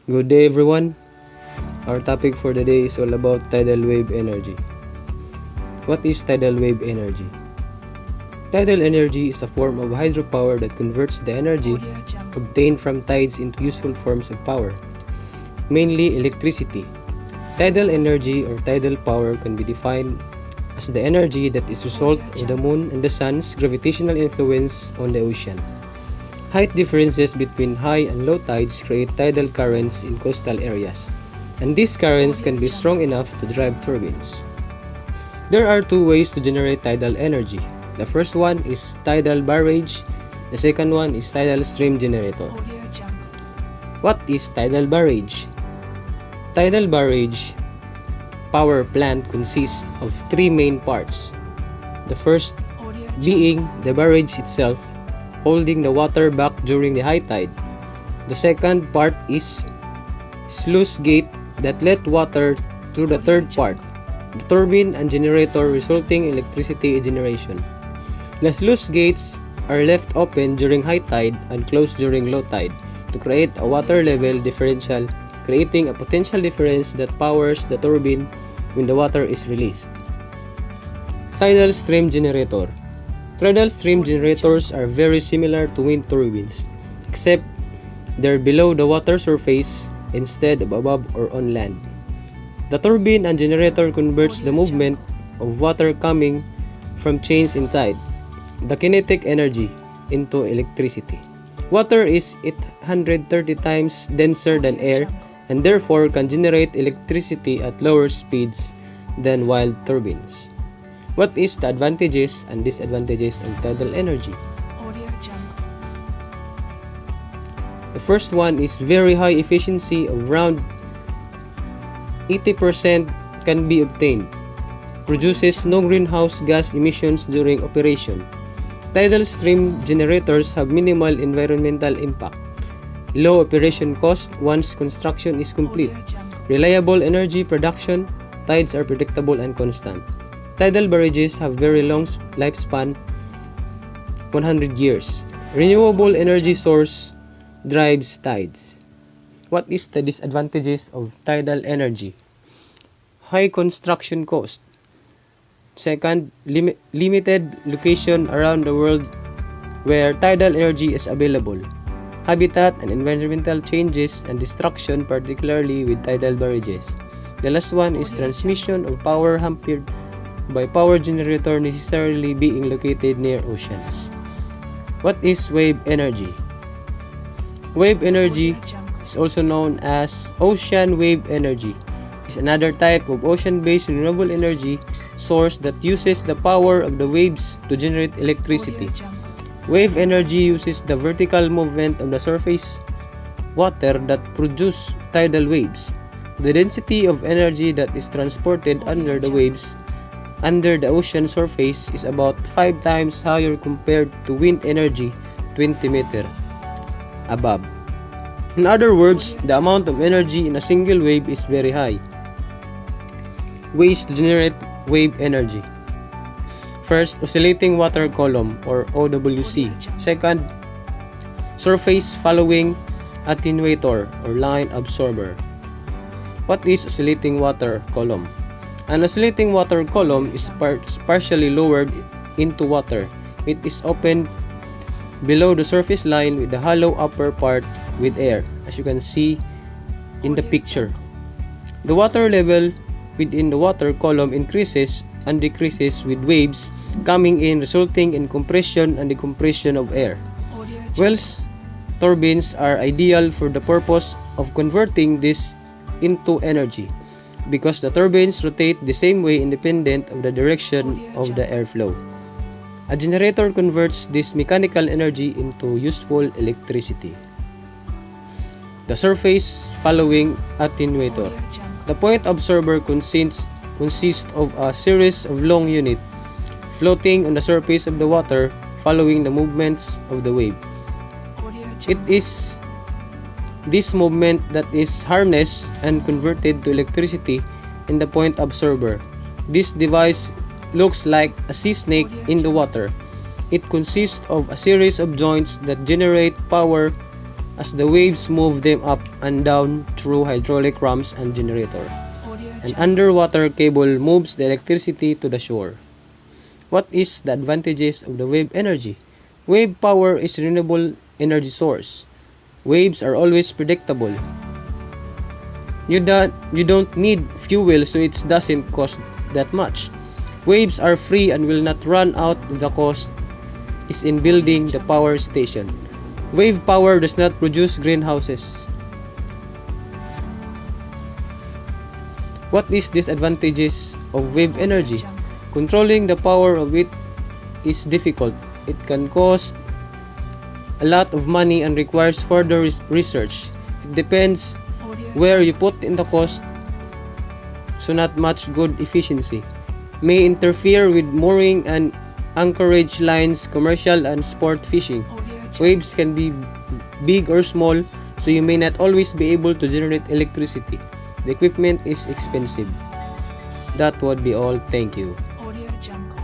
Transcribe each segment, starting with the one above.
Good day everyone. Our topic for the day is all about tidal wave energy. What is tidal wave energy? Tidal energy is a form of hydropower that converts the energy obtained from tides into useful forms of power, mainly electricity. Tidal energy or tidal power can be defined as the energy that is a result of the moon and the sun's gravitational influence on the ocean. Height differences between high and low tides create tidal currents in coastal areas, and these currents can be strong enough to drive turbines. There are two ways to generate tidal energy. The first one is tidal barrage, the second one is tidal stream generator. What is tidal barrage? Tidal barrage power plant consists of three main parts. The first being the barrage itself, holding the water back during the high tide. The second part is sluice gate that let water through the third part, the turbine and generator, resulting electricity generation. The sluice gates are left open during high tide and closed during low tide to create a water level differential, creating a potential difference that powers the turbine when the water is released. Tidal stream generator. Tidal stream generators are very similar to wind turbines, except they're below the water surface instead of above or on land. The turbine and generator converts the movement of water coming from change in tide, the kinetic energy, into electricity. Water is 830 times denser than air and therefore can generate electricity at lower speeds than wind turbines. What is the advantages and disadvantages of tidal energy? The first one is very high efficiency of around 80% can be obtained. Produces no greenhouse gas emissions during operation. Tidal stream generators have minimal environmental impact. Low operation cost once construction is complete. Reliable energy production. Tides are predictable and constant. Tidal barrages have very long lifespan, 100 years. Renewable energy source drives tides. What is the disadvantages of tidal energy? High construction cost. Second, limited location around the world where tidal energy is available. Habitat and environmental changes and destruction, particularly with tidal barrages. The last one is transmission of power hampered by power generator necessarily being located near oceans. What is wave energy? Wave energy is also known as ocean wave energy. Is another type of ocean-based renewable energy source that uses the power of the waves to generate electricity. Wave energy uses the vertical movement of the surface water that produce tidal waves. The density of energy that is transported under the waves under the ocean surface is about 5 times higher compared to wind energy 20 meters above. In other words, the amount of energy in a single wave is very high. Ways to generate wave energy. First, oscillating water column or OWC. Second, surface following attenuator or line absorber. What is oscillating water column? An oscillating water column is partially lowered into water. It is opened below the surface line with the hollow upper part with air, as you can see in the picture. The water level within the water column increases and decreases with waves coming in, resulting in compression and decompression of air. Wells turbines are ideal for the purpose of converting this into energy, because the turbines rotate the same way independent of the direction of the airflow. A generator converts this mechanical energy into useful electricity. The surface following attenuator. The point absorber consists of a series of long units floating on the surface of the water following the movements of the wave. It is this movement that is harnessed and converted to electricity in the point absorber. This device looks like a sea snake in the water. It consists of a series of joints that generate power as the waves move them up and down through hydraulic ramps and generator. An underwater cable moves the electricity to the shore. What is the advantages of the wave energy? Wave power is a renewable energy source. Waves are always predictable. You don't need fuel, so it doesn't cost that much. Waves are free and will not run out. The cost is in building the power station. Wave power does not produce greenhouses. What is disadvantages of wave energy? Controlling the power of it is difficult. It can cost a lot of money and requires further research. It depends where you put in the cost, so not much good efficiency. May interfere with mooring and anchorage lines, commercial and sport fishing. Waves can be big or small, so you may not always be able to generate electricity. The equipment is expensive. That would be all. Thank you. Audio Jungle.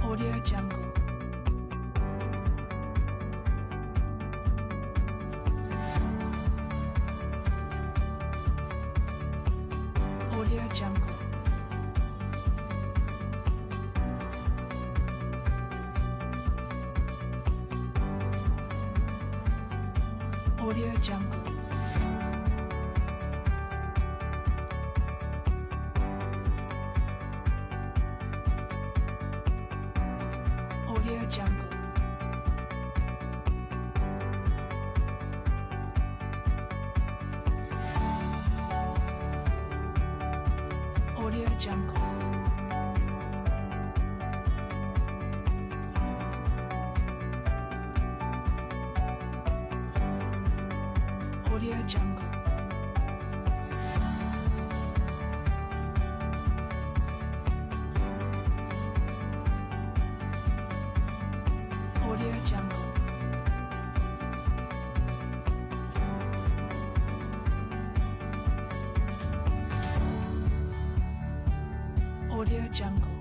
Audio Jungle. Audio Jungle. Audio Jungle. Audio Jungle. Audio Jungle. Audio Jungle. Audio Jungle.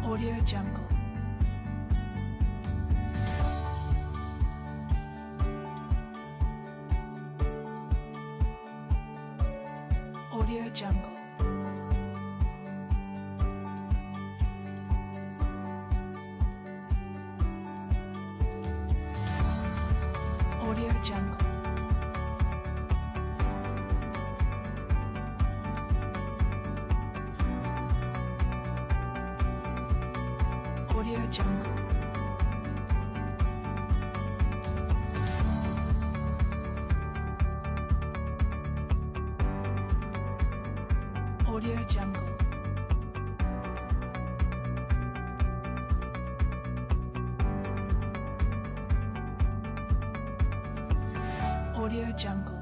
Audio Jungle. Audio Jungle. Audio Jungle. Audio Jungle. Audio Jungle. Audio Jungle.